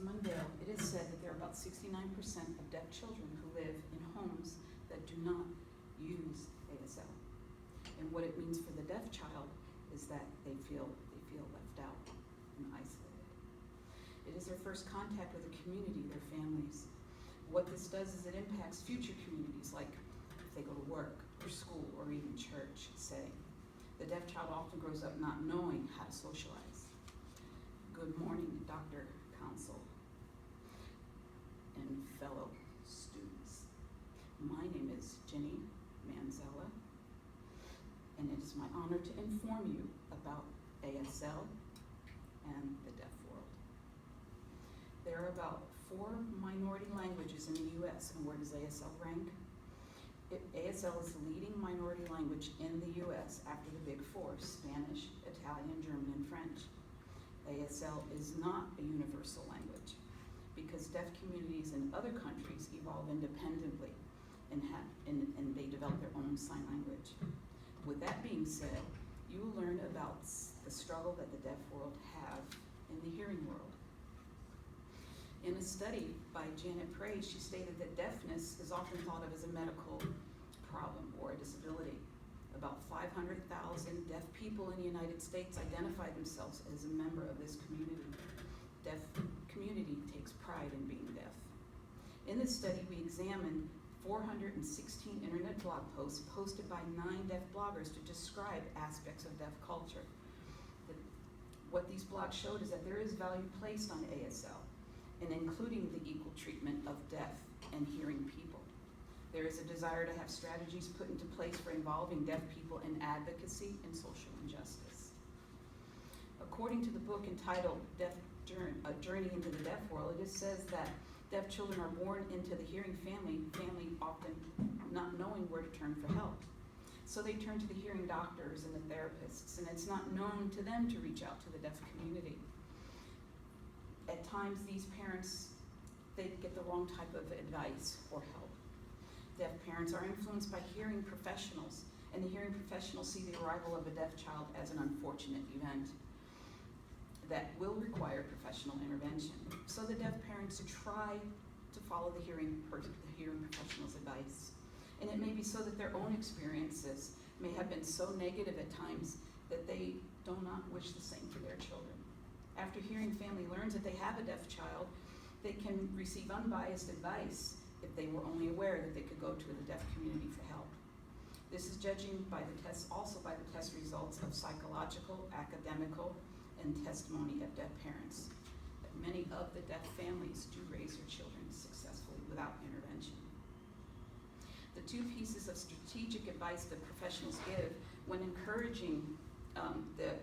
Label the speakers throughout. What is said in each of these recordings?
Speaker 1: Autism Unveiled, it is said that there are about 69% of deaf children who live in homes that do not use ASL. And what it means for the deaf child is that they feel left out and isolated. It is their first contact with a community, their families. What this does is it impacts future communities, like if they go to work or school or even church, say. The deaf child often grows up not knowing how to socialize. Good morning, Dr. Council and fellow students. My name is Jenny Manzella, and it is my honor to inform you about ASL and the deaf world. There are about 4 minority languages in the U.S., and where does ASL rank? ASL is the leading minority language in the U.S. after the big 4, Spanish, Italian, German, and French. ASL is not a universal language because deaf communities in other countries evolve independently and they develop their own sign language. With that being said, you will learn about the struggle that the deaf world have in the hearing world. In a study by Janet Praise, she stated that deafness is often thought of as a medical problem or a disability. About 500,000 deaf people in the United States identify themselves as a member of this community. Deaf community takes pride in being deaf. In this study, we examined 416 internet blog posts posted by 9 deaf bloggers to describe aspects of deaf culture. What these blogs showed is that there is value placed on ASL, and including the equal treatment of deaf and hearing people. There is a desire to have strategies put into place for involving deaf people in advocacy and social injustice. According to the book entitled A Journey into the Deaf World, it says that deaf children are born into the hearing family often not knowing where to turn for help. So they turn to the hearing doctors and the therapists, and it's not known to them to reach out to the deaf community. At times, these parents, they get the wrong type of advice or help. Deaf parents are influenced by hearing professionals, and the hearing professionals see the arrival of a deaf child as an unfortunate event that will require professional intervention. So the deaf parents try to follow the hearing professional's advice. And it may be so that their own experiences may have been so negative at times that they do not wish the same for their children. After hearing family learns that they have a deaf child, they can receive unbiased advice if they were only aware that they could go to the deaf community for help. This is judging by the test, also by the test results of psychological, academical, and testimony of deaf parents. That many of the deaf families do raise their children successfully without intervention. The 2 pieces of strategic advice that professionals give when encouraging the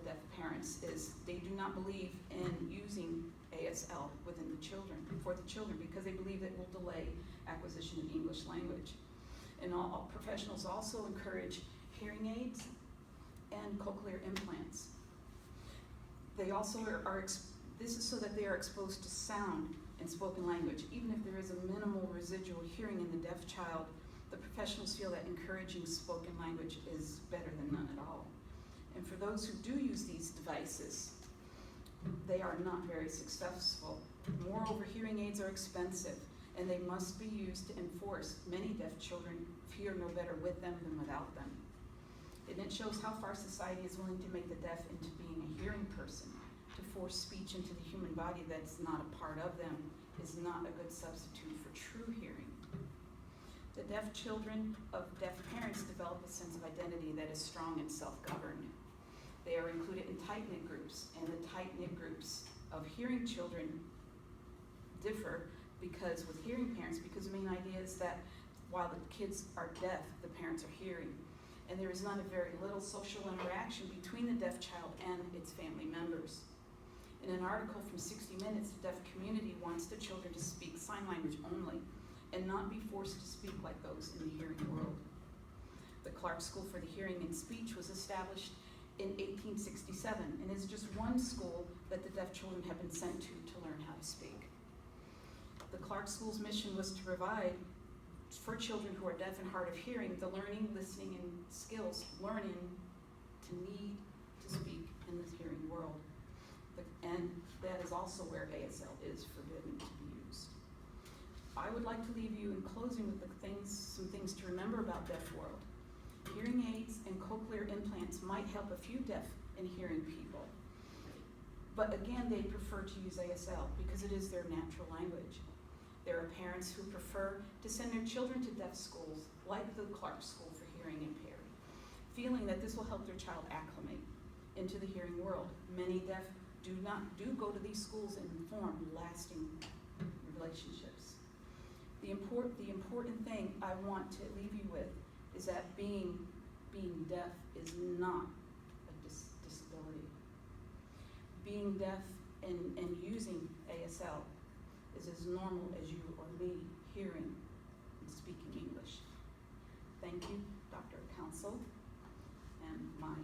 Speaker 1: deaf parents is they do not believe in using ASL for the children because they believe it will delay acquisition of English language. And all professionals also encourage hearing aids and cochlear implants. They also this is so that they are exposed to sound and spoken language. Even if there is a minimal residual hearing in the deaf child, the professionals feel that encouraging spoken language is better than none at all. And for those who do use these devices, they are not very successful. Moreover, hearing aids are expensive, and they must be used to enforce. Many deaf children fear no better with them than without them. And it shows how far society is willing to make the deaf into being a hearing person. To force speech into the human body that's not a part of them is not a good substitute for true hearing. The deaf children of deaf parents develop a sense of identity that is strong and self-governed. They are included in tight-knit groups, and the tight-knit groups of hearing children differ because the main idea is that while the kids are deaf, the parents are hearing. And there is not a very little social interaction between the deaf child and its family members. In an article from 60 Minutes, the deaf community wants the children to speak sign language only and not be forced to speak like those in the hearing world. The Clark School for the Hearing and Speech was established in 1867 and is just one school that the deaf children have been sent to learn how to speak. The Clark School's mission was to provide for children who are deaf and hard of hearing the learning, listening, and skills, learning to need to speak in the hearing world. And that is also where ASL is forbidden to be used. I would like to leave you in closing with some things to remember about deaf world. Hearing aids and cochlear implants might help a few deaf and hearing people. But again, they prefer to use ASL because it is their natural language. There are parents who prefer to send their children to deaf schools, like the Clark School for Hearing Impaired, feeling that this will help their child acclimate into the hearing world. Many deaf do go to these schools and form lasting relationships. The important thing I want to leave you with is that being deaf is not a disability. Being deaf and using ASL is as normal as you or me hearing and speaking English. Thank you, Dr. Council, and my